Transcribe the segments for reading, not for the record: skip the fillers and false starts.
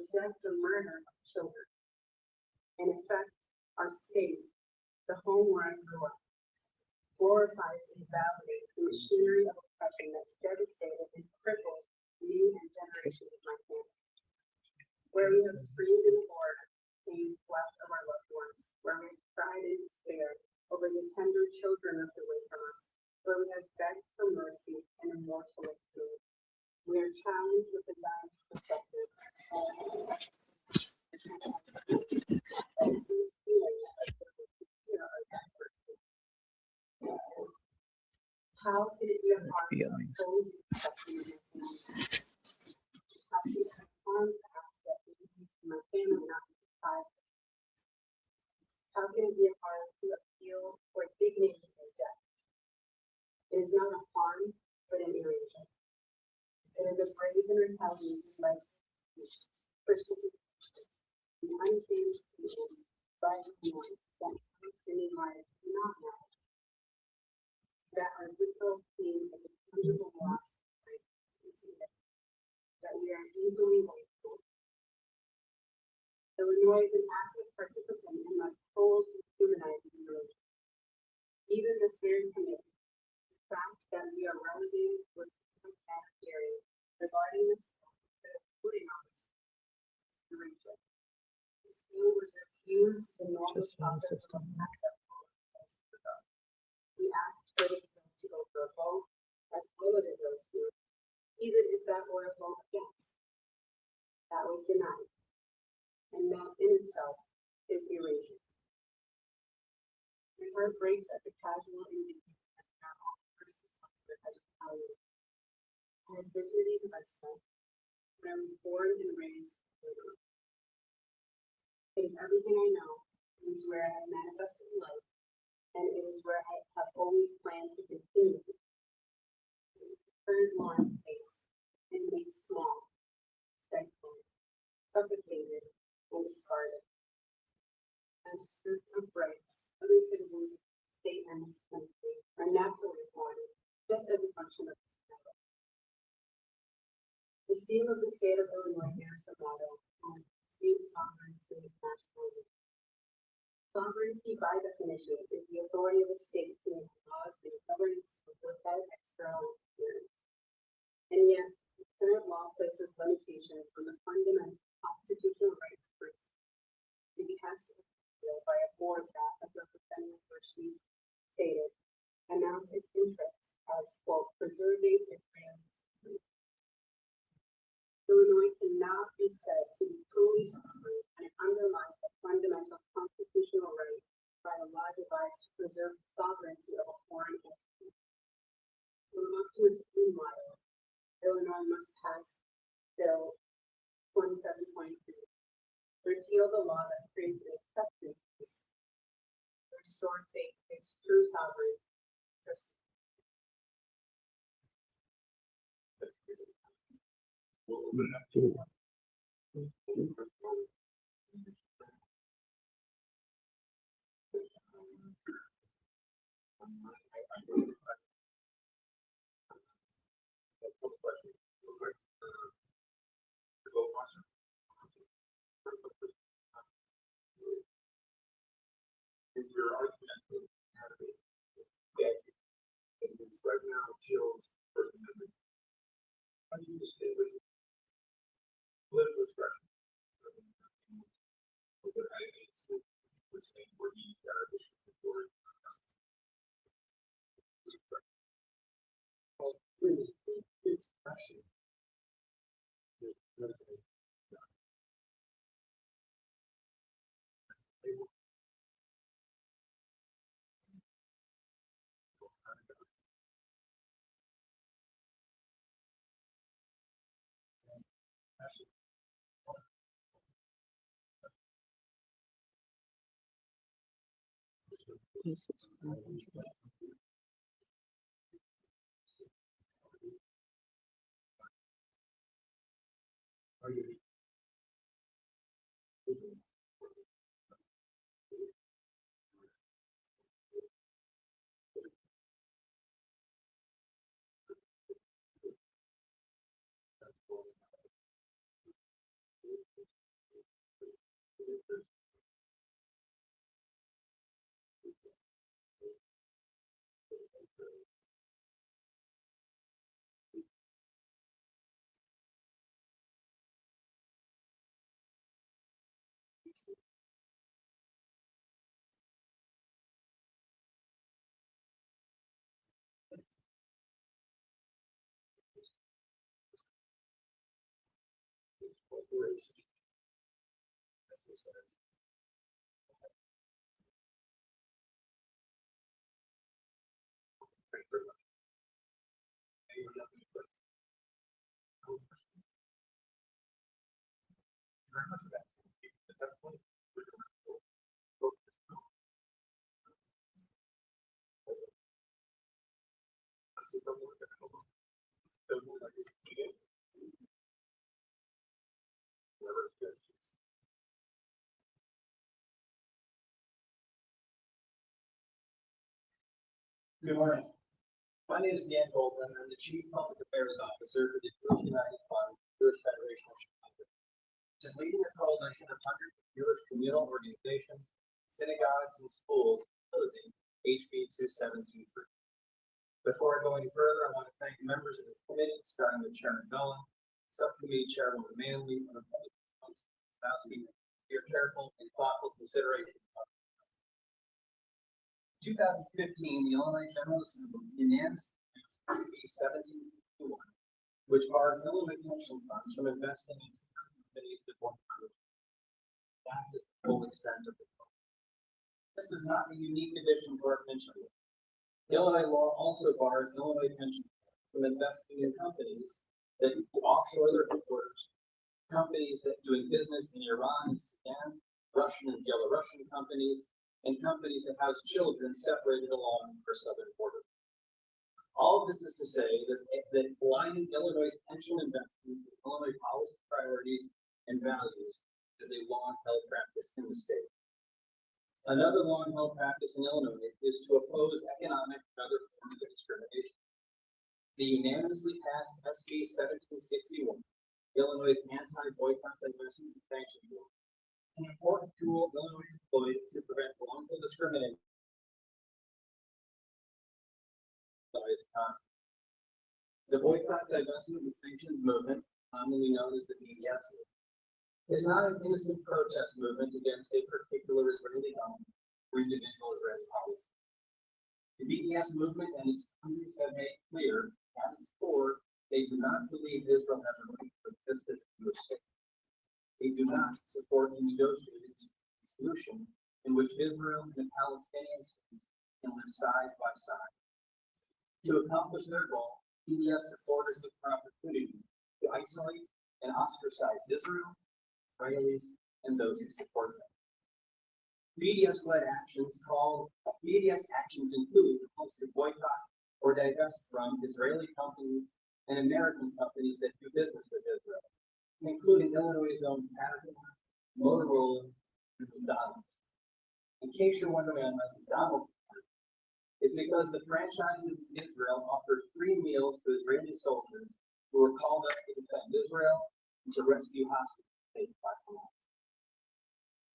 was death the murder of children. In effect, our state, the home where I grew up, glorifies and validates the machinery of oppression that's devastated and crippled me and generations of my family. Where we have screamed in horror, pain left of our loved ones, where we have cried in despair over the tender children ripped away from us, where we have begged for mercy and a morsel of food. We are challenged with the Zionist perspective. How can it be a part of opposing suffering in my family? How can it be harm to ask that my family not be deprived? How can it be a harm to appeal for dignity in death? It is not a harm, but an erasure. It is a brazen retaliation by persecution, the unchanged people by the ones that Palestinian lives do not know. That our visceral pain of the tangible loss of life is that we are easily wakeful. Illinois is an active participant in the cold dehumanizing religion. Even this very committee, the fact that we are relegated with some category regarding this putting on this region. This view was refused the normal process of access. We asked for this bill to go for a vote, as all of it goes through, even if that were a vote against. That was denied. And that in itself is erasure. My heart breaks at the casual indignation that not all person has retaliated. I had visited myself when I was born and raised in Illinois. It is everything I know. It is where I have manifested life. And it is where I have always planned to continue. Turned long face and made small, stifled, suffocated, and discarded. I'm stripped of rights. Other citizens of the state and this country are naturally wanted, just as a function of the title. The seal of the state of Illinois bears the motto, state sovereignty, national unity. Sovereignty, by definition, is the authority of a state to make laws and governance without external interference. And yet, the current law places limitations on the fundamental constitutional rights of persons. The behest by a board that, as Representative Hershey stated, announced its interest as, quote, preserving Israel's freedom. Illinois cannot be said to be truly sovereign, and it undermines a fundamental constitutional right by a law devised to preserve the sovereignty of a foreign entity. To live up to its own motto, Illinois must pass Bill 2723, repeal the law that creates an exception to this, restore faith in its true sovereignty. We'll open it up to your argument right now chills First Amendment. How do you distinguish political expression? What I would say where he discriminatory expression. Jesus. Are you race. That's what it says. Thank you very much. Anyone have any questions? Very much for that. That's one. Good morning. My name is Dan Goldman. I'm the Chief Public Affairs Officer for the Jewish United Fund, Jewish Federation of Chicago, which is leading a coalition of hundreds of Jewish communal organizations, synagogues, and schools opposing HB 2723. Before I go any further, I want to thank members of the committee, starting with Chairman Nolan, Subcommittee Chairwoman Manley, and Republican Councilman Kowski, for your careful and thoughtful consideration of 2015, the Illinois General Assembly unanimously passed SB 1751, which bars Illinois pension funds from investing in companies that won't prove. That is the full extent of the bill. This is not a unique addition to our pension law. Illinois law also bars Illinois pension funds from investing in companies that offshore their headquarters, companies that doing business in Iran and Sudan, Russian and Belarusian companies, and companies that house children separated along our southern border. All of this is to say that aligning Illinois' pension investments with Illinois policy priorities and values is a long-held practice in the state. Another long-held practice in Illinois is to oppose economic and other forms of discrimination. The unanimously passed SB 1761, Illinois' anti-boycott, divestment, and sanctions law, an important tool Illinois deployed to prevent wrongful discrimination. The boycott, divestment, and sanctions movement, commonly known as the BDS movement, is not an innocent protest movement against a particular Israeli government or individual Israeli policy. The BDS movement and its founders have made clear at its core they do not believe Israel has a right to exist as a Jewish state. They do not support a negotiated solution in which Israel and the Palestinian state can live side by side. To accomplish their goal, BDS supporters look for opportunity to isolate and ostracize Israel, Israelis, and those who support them. BDS-led actions include calls to boycott or divest from Israeli companies and American companies that do business with Israel, including Illinois' own Caterpillar, Motorola, and McDonald's. In case you're wondering on my McDonald's part, it's because the franchises in Israel offered free meals to Israeli soldiers who were called up to defend Israel and to rescue hostages taken by Hamas.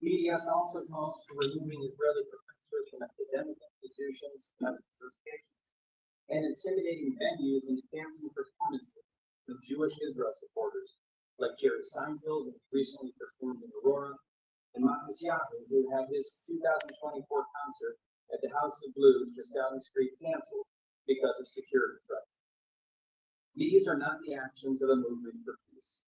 BDS also calls for removing Israeli professors from academic institutions as associations and intimidating venues and canceling performances of Jewish Israel supporters, like Jerry Seinfeld, who recently performed in Aurora, and Matisyahu, who had his 2024 concert at the House of Blues just down the street canceled because of security threats. These are not the actions of a movement for peace.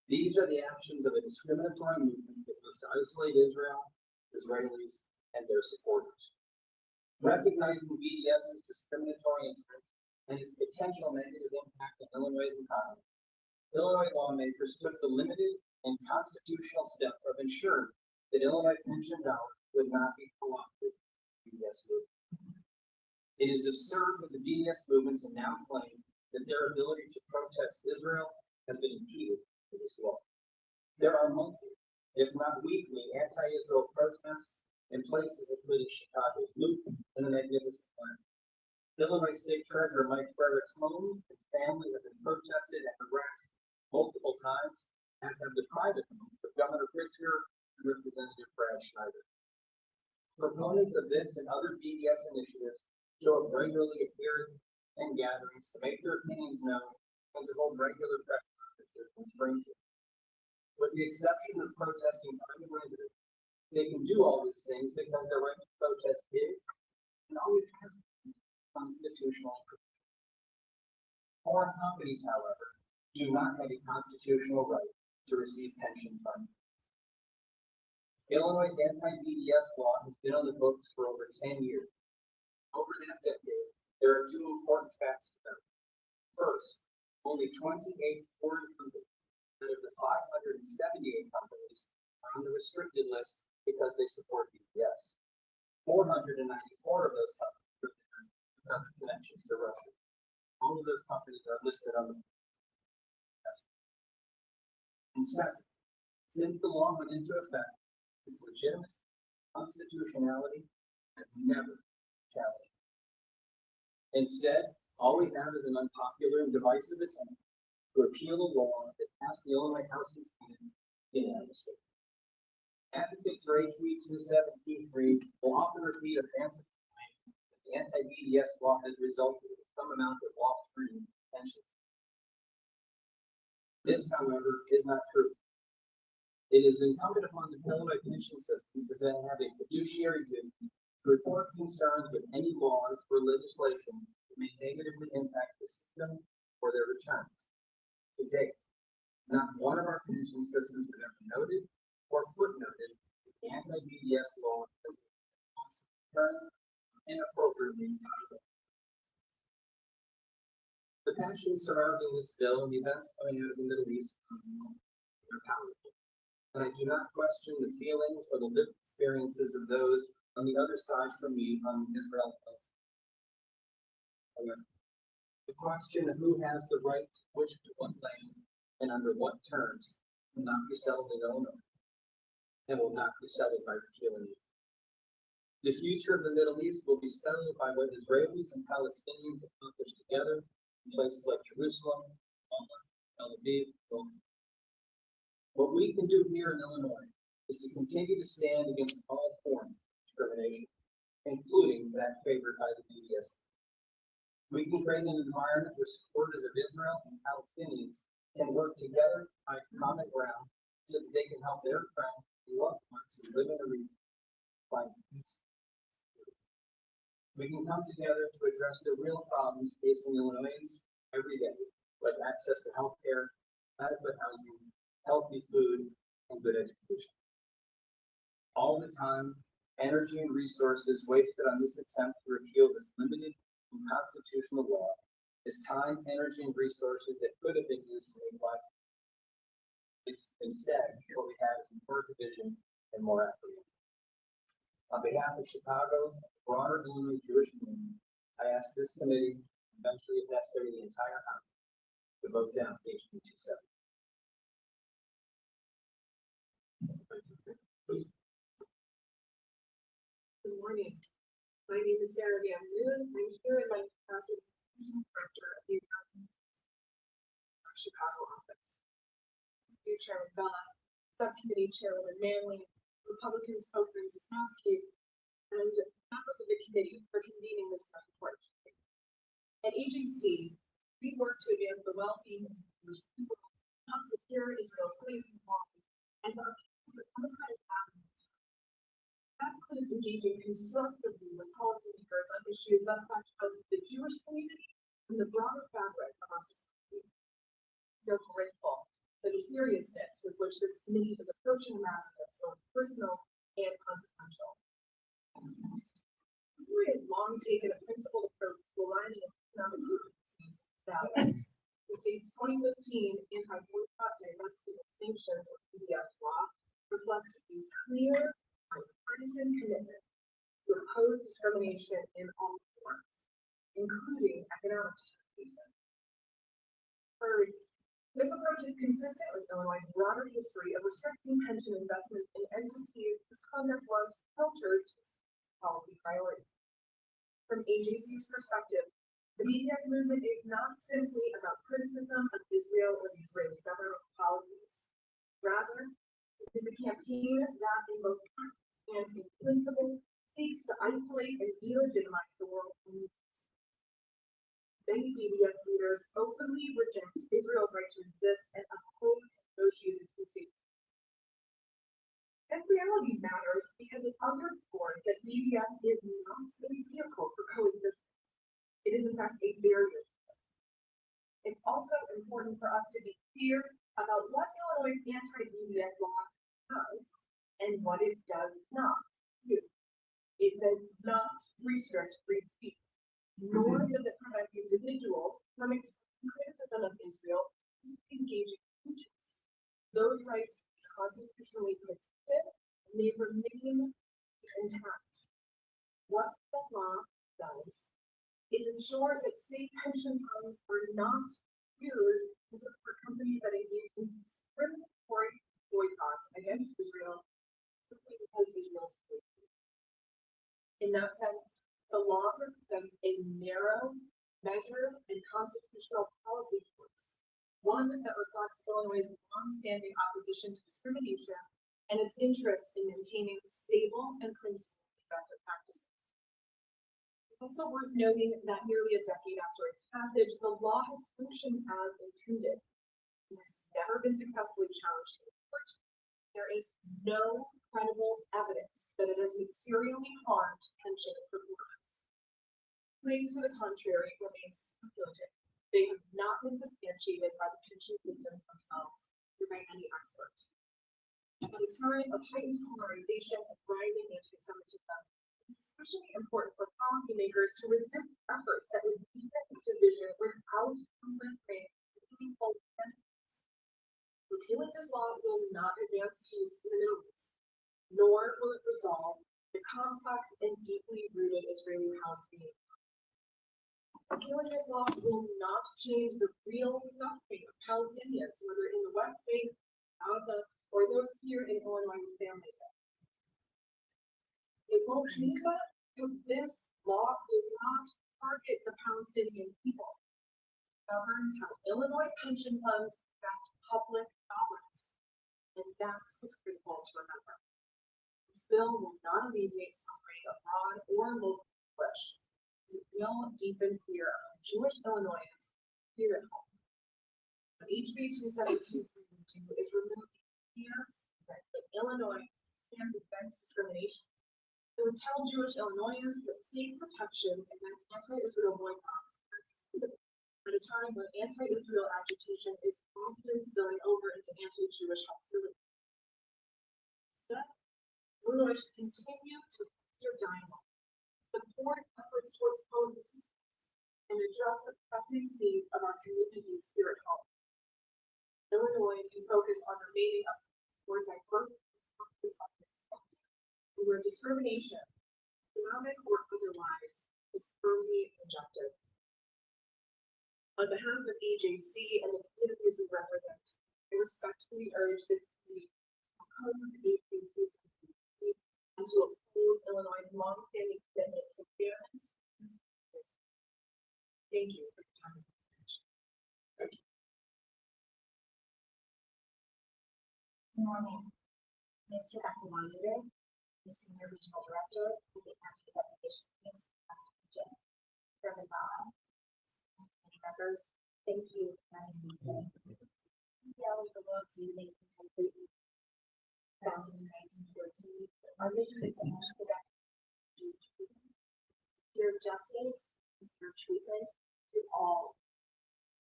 These are the actions of a discriminatory movement that wants to isolate Israel, Israelis, and their supporters. Recognizing BDS's discriminatory intent and its potential negative impact on Illinois' economy, Illinois lawmakers took the limited and constitutional step of ensuring that Illinois pension dollars would not be co-opted by the BDS movement. It is absurd that the BDS movement can now claim that their ability to protest Israel has been impeded by this law. There are monthly, if not weekly, anti-Israel protests in places including Chicago's Loop and the Magnificent Line. Illinois State Treasurer Mike Frederick's home and family have been protested and harassed multiple times, as have the private home of Governor Pritzker and Representative Brad Schneider. Proponents of this and other BDS initiatives show up regularly at hearings and gatherings to make their opinions known and to hold regular press conferences in Springfield. With the exception of protesting private residents, they can do all these things because their right to protest is and always has been constitutional. Foreign companies, however, do not have a constitutional right to receive pension funding. Illinois' anti-BDS law has been on the books for over 10 years. Over that decade, there are two important facts to note. First, only 28 foreign companies out of the 578 companies are on the restricted list because they support BDS. 494 of those companies are there because of connections to Russia. All of those companies are listed on the list. And second, since the law went into effect, its legitimacy, constitutionality have never challenged. Instead, all we have is an unpopular and divisive attempt to repeal a law that passed the Illinois House of Representatives unanimously. Advocates for HB 2723 will often repeat a fanciful claim that the anti-BDS law has resulted in some amount of lost earnings and pensions. This, however, is not true. It is incumbent upon the Illinois pension systems to then have a fiduciary duty to report concerns with any laws or legislation that may negatively impact the system or their returns. To date, not one of our pension systems has ever noted or footnoted the anti-BDS law as inappropriately entitled. The passions surrounding this bill and the events coming out of the Middle East are powerful, and I do not question the feelings or the lived experiences of those on the other side from me on Israel-Palestine. However, the question of who has the right to which to what land and under what terms will not be settled in Illinois, and will not be settled by repealing it. The future of the Middle East will be settled by what Israelis and Palestinians accomplish together in places like Jerusalem, Tel Aviv, Rome. What we can do here in Illinois is to continue to stand against all forms of discrimination, including that favored by the BDS. We can create an environment where supporters of Israel and Palestinians can work together to find common ground so that they can help their friends and loved ones who live in the region find peace. We can come together to address the real problems facing Illinoisans every day, like access to health care, adequate housing, healthy food, and good education. All the time, energy and resources wasted on this attempt to repeal this limited and constitutional law is time, energy, and resources that could have been used to make life. It's instead what we have is more division and more apprehension. On behalf of Chicago's broader Illinois Jewish community, I ask this committee, eventually if necessary the entire House, to vote down HB 27. Good morning. My name is Sarah Van Loon. I'm here in my capacity as director of the Chicago office. New Chairman Bella, Subcommittee Chairwoman Manley, Republican spokesman Sosnowski, and members of the committee for convening this important hearing. At AJC, we work to advance the well-being of Jewish people, help secure Israel's place in the world, and to uphold the democratic values. That includes engaging constructively with policymakers on issues that affect both the Jewish community and the broader fabric of our society. We are grateful for the seriousness with which this committee is approaching matters that's both personal and consequential. We have long taken a principled approach to aligning economic policies with values. The state's 2015 anti-boycott, divestment, and sanctions or BDS law reflects a clear bipartisan commitment to oppose discrimination in all forms, including economic discrimination. Third, this approach is consistent with Illinois' broader history of restricting pension investments in entities whose conduct was counter to policy priorities. From AJC's perspective, the BDS movement is not simply about criticism of Israel or the Israeli government policies. Rather, it is a campaign that in both act and in principle seeks to isolate and delegitimize the world news. Many BDS leaders openly reject Israel's right to exist and oppose negotiated two-state. This reality matters because it underscores that BDS is not a vehicle for coexistence. It is in fact a barrier. It's also important for us to be clear about what Illinois' anti-BDS law does and what it does not do. It does not restrict free speech, nor does it prevent individuals from expressing criticism of Israel and engaging in protests. Those rights are constitutionally protected and they remain intact. What the law does is ensure that state pension funds are not used to support companies that engage in discriminatory boycotts against Israel simply because Israel is free. In that sense, the law represents a narrow, measured, and constitutional policy choice, one that reflects Illinois' long-standing opposition to discrimination and its interest in maintaining stable and principled investment practices. It's also worth noting that nearly a decade after its passage, the law has functioned as intended. It has never been successfully challenged in court. There is no credible evidence that it has materially harmed pension performance. Claims to the contrary remain speculative. They have not been substantiated by the pension systems themselves or by any expert. At a time of heightened polarization and rising anti-Semitism, it's especially important for policymakers to resist efforts that would deepen division without eliminating meaningful benefits. Repealing this law will not advance peace in the Middle East, nor will it resolve the complex and deeply rooted Israeli-Palestinian conflict. Repealing this law will not change the real suffering of Palestinians, whether in the West Bank, Gaza, or those here in Illinois with family. It won't change that because this law does not target the Palestinian people. It governs how Illinois pension funds invest public dollars. And that's what's critical to remember. This bill will not alleviate suffering abroad or local push. It will deepen fear of Jewish Illinoisans here at home. When HB 27232 is removed, that Illinois stands against discrimination. It would tell Jewish Illinoisans that state protections against anti-Israel boycotts are excluded at a time when anti-Israel agitation is often spilling over into anti-Jewish hostility. Instead, Illinois should continue to foster dialogue, support efforts towards coexistence, and address the pressing needs of our communities here at home. Illinois can focus on remaining a more diverse perspective, where discrimination, economic or otherwise, is firmly rejected. On behalf of EJC and the communities we represent, I respectfully urge this committee to oppose HB 272 and to oppose Illinois' long-standing commitment to fairness and justice. Thank you for your time. Good morning. Mr. Akawaniere, the Senior Regional Director of the Anti-Defamation Against Region. Chairman Naamah, many members, thank you for having me today. PPL is the world's leading contemporary founded in 1914. Our mission is to help prevent Jewish freedom, pure justice, and fair treatment to all.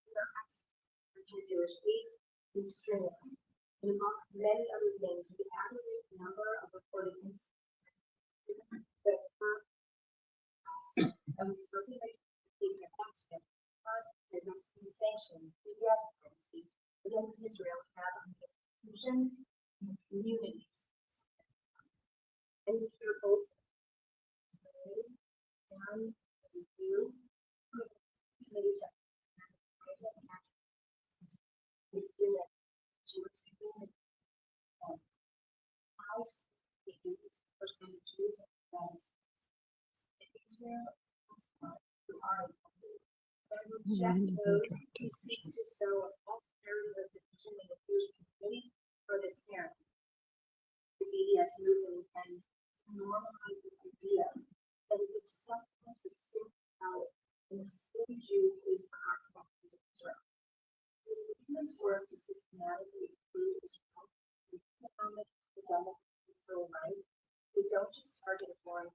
We are excellent for Jewish hate and extremism. And among many other things, we aggregate the number of reported incidents that occur and we regulate the accident that must be sanctioned BDS policies against Israel have on the institutions and the communities. And we hear both and review committee to present and student Jewish community. I speak 80% of Jews and friends in Israel who are and reject those who seek to sow a false narrative of division in the Jewish community for this parent. The BDS movement intends to normalize the idea that it's acceptable to sing out and exclude Jews based on our connection to Israel. The movement's work to systematically include Israel in economic, academic, and cultural life. They don't just target a foreign,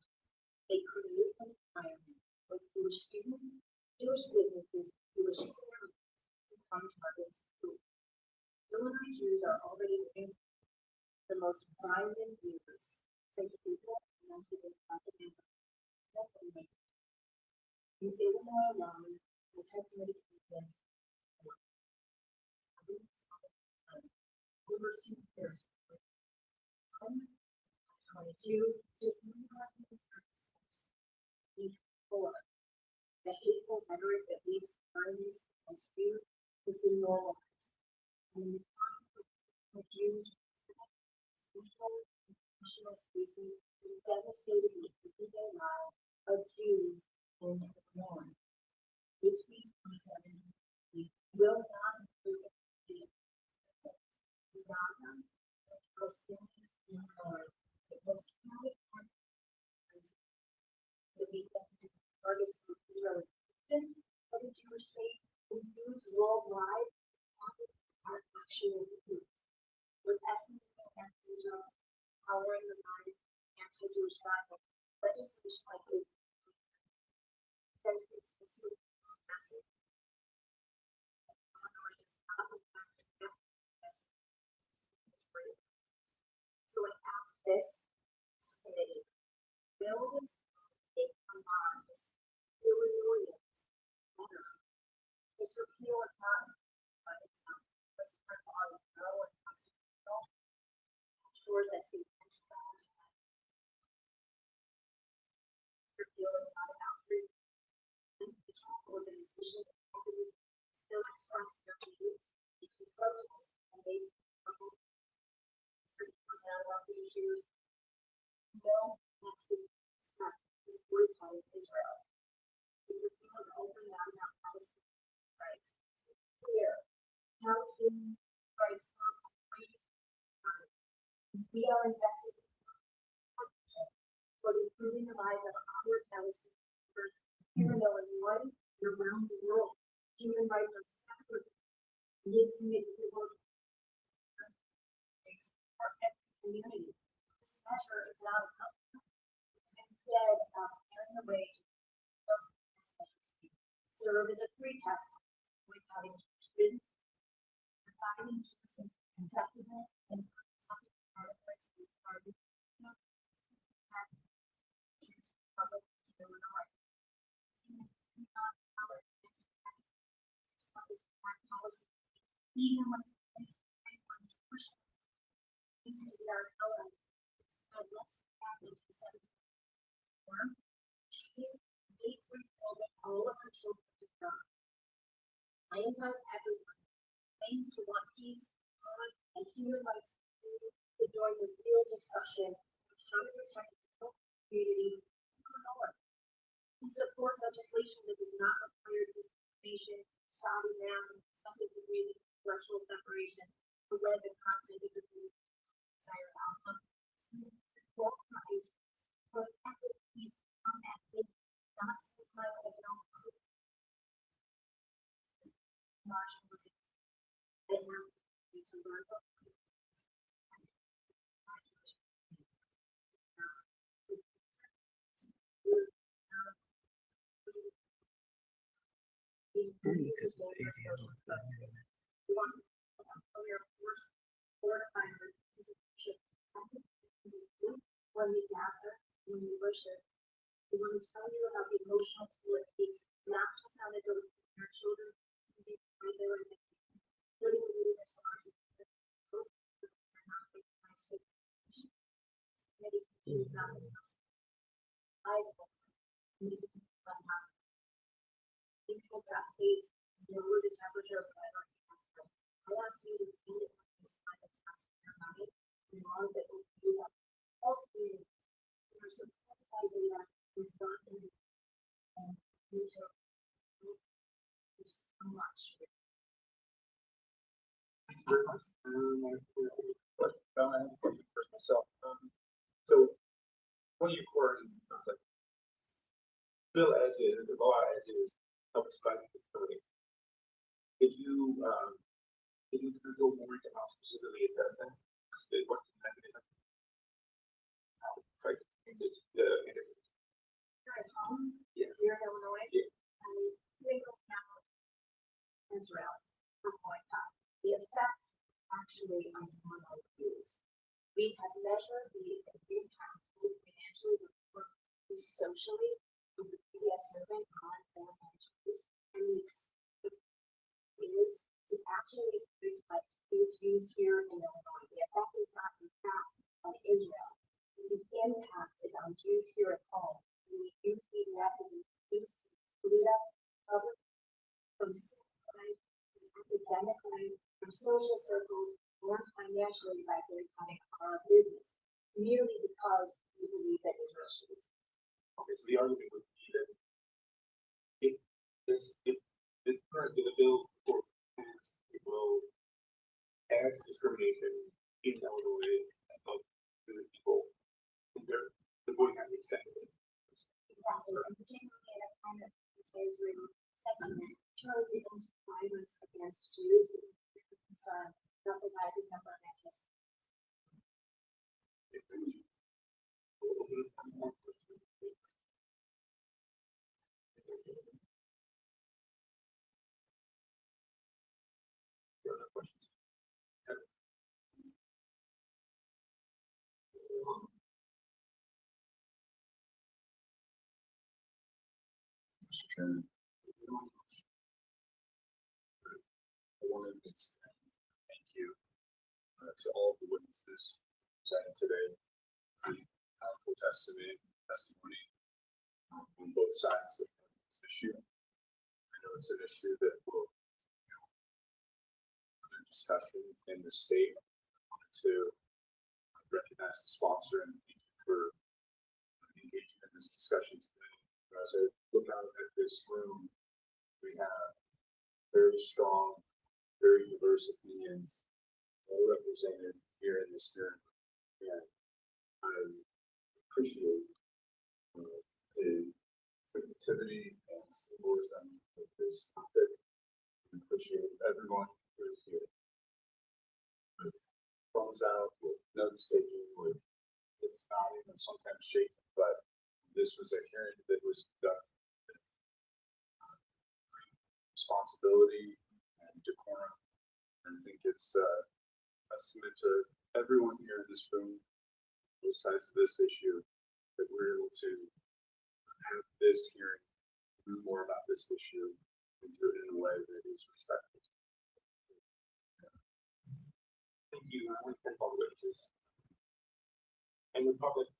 they create an environment where Jewish students, Jewish businesses, Jewish families become targets too. Illinois Jews are already living the most violent years since people invented the continental in Illinois alone, the testimony against over 2 years. 22 to 336. Each 4. The hateful rhetoric that leads to violence and fear has been normalized. And the Jews' social and national spaces is devastating the everyday life of Jews in Illinois. HB 27 will not improve the Naamah, Palestinians in Illinois. It was counted to be tested targets for Israel of the Jewish state and used worldwide are actual news. With estimating and Israel's powering the mind anti-Jewish violence, legislation like this says it's massive. So I ask this committee, will this take commands Illinois better? This repeal is not by itself, but it's part of our constitutional ensures that state pension dollars repeal is not about free individual organizations and companies still express their needs, they can protest, and they issues. No next to boycotting Israel. The repeal is also not about Palestinian rights. Here, Palestinian rights are great. We are invested in partnership for improving the lives of our Palestinian workers here in Illinois and around the world. Human rights are separate. This committee work for every community. This measure is not a compromise. It's instead about clearing the way to serve as a pretext for boycotting Jewish business, providing Jews acceptable and unacceptable articles in the Jews public Illinois. Even when it's Jewish needs to be our ally. So let's back into 17. She made free that all of her children to God. I invite everyone claims to want peace, God, and human rights to join the real discussion on how to protect communities in Illinois. To support legislation that does not require discrimination, shouting down, excessive degrees of intellectual separation, or read the content of the desired outcome. Right for effective peace to come at me, not spend time on economic margin was it. It has to learn about when we gather, when we worship, we want to tell you about the emotional toll it takes, not just on adults and our children, putting in their songs and hope that they're not victimized with medication is not enough. I contrast age, lower the temperature of blood. I ask you to stand it with this kind of task in your mind, and all of it will use up all community. You are supported by data with God and you so much. Thank you very much. I have a question for myself. So, one of your core like bill as is, the law as is, helps fight discrimination. Did you go more into how specifically it does that? What's the mechanism? How it fights against innocent? You're at home, Yeah. you're in Illinois, Yeah. and we single out Israel for boycott. The effect actually on normal views. We have measured the impact both financially, but socially of the PBS movement on Illinois Jews, and the is to actually treat like Jews here in Illinois. The effect is not in fact on Israel. The impact is on Jews here at home. We use PBS as an excuse to exclude us from academic life, from social circles, or financially by boycotting our business, merely because we believe that Israel should exist. Okay, so the argument would be that if currently the bill for passed, it will add discrimination in Illinois of Jewish people. The boycott extended. Exactly, and particularly at a time that Israel sentiment turns into violence against Jews with concern about the rising number of anti-Semites. Other questions? Mr. Chairman, I wanted to extend thank you to all of the witnesses presented today. Pretty powerful testimony on both sides of this issue. I know it's an issue that will under discussion in the state. I wanted to recognize the sponsor and thank you for engaging in this discussion today. As I look out at this room, we have very strong, very diverse opinions, all represented here in this room. And I appreciate the creativity and symbolism of this topic. I appreciate everyone who is here. With thumbs out, with notes taking, with it's nodding or sometimes shaking, but this was a hearing that was conducted with responsibility and decorum. And I think it's a testament to everyone here in this room, both sides of this issue, that we're able to have this hearing, learn more about this issue, and do it in a way that is respectful. Thank you. I want to thank all the witnesses. And the public,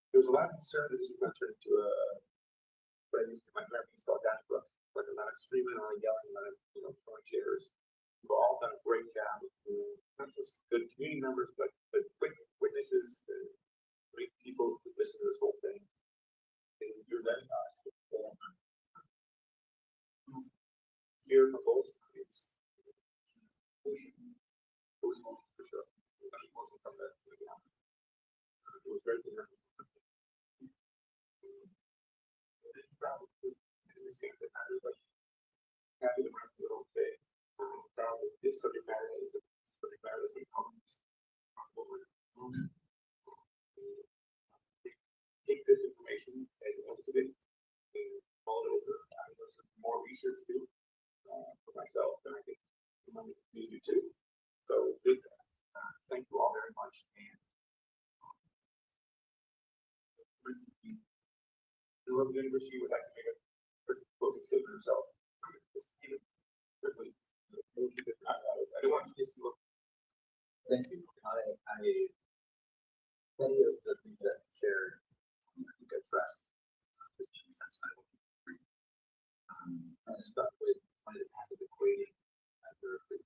there was a lot of concern that this was going to turn into what I used to my grandparents call Donnybrook, like a lot of screaming, a lot of yelling, a lot of, throwing chairs. We've all done a great job, not just good community members, but quick witnesses, great people who listen to this whole thing. And you're very nice. Here for both sides. It was motion for sure. Motion from the it was very different. Happy to work with okay. This subject matter is the subject matter that becomes take this information and cultivate and mull it over. I know some more research to do for myself, and I think you do too. So with that, thank you all very much. And the University would like to make a closing statement herself. Quickly. I don't want to just look. Thank you. Many of the things that you shared, I think addressed the sense I would agree. Kind of stuck with kind of equating after the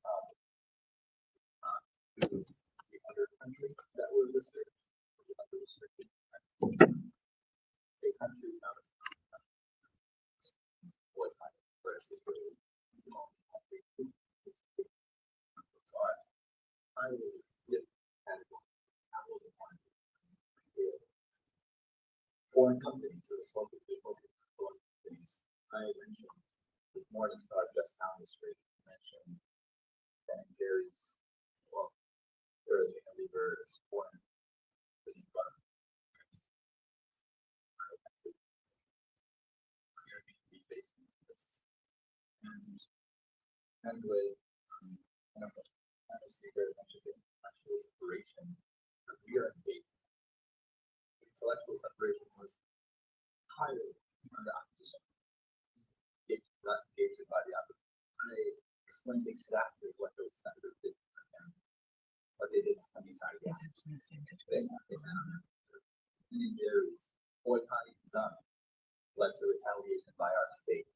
other countries that were listed, the other restricted a country not as what kind of press is really I will get foreign companies that are supposed to be foreign companies. I mentioned with Morningstar just down the street. I mentioned Ben and Jerry's, well, early and Lever is foreign. Anyway, very much of intellectual separation. We are engaged. Intellectual separation was highly under opposition. Not engaged by the opposition. I explained exactly what those senators did to my family. What they did to me, sorry. There is boycotting done led to retaliation by our state.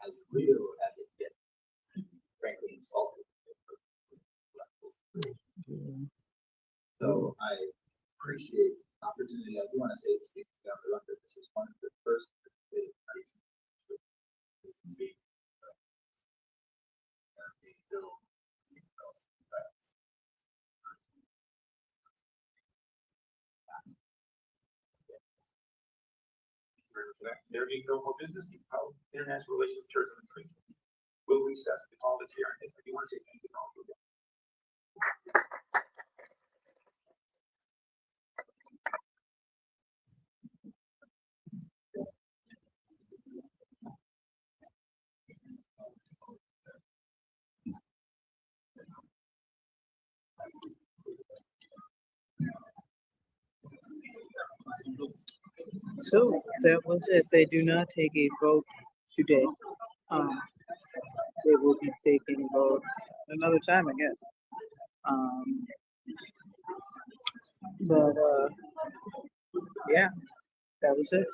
As real as it gets, frankly insulted. So I appreciate the opportunity. I do want to say, speak to the record, this is one of the first big fights There being no more business, the International Relations, Tourism and Trade will recess the call the chair. If you want to say anything, I'll do that. So that was it. They do not take a vote today. They will be taking a vote another time, I guess. But yeah, that was it.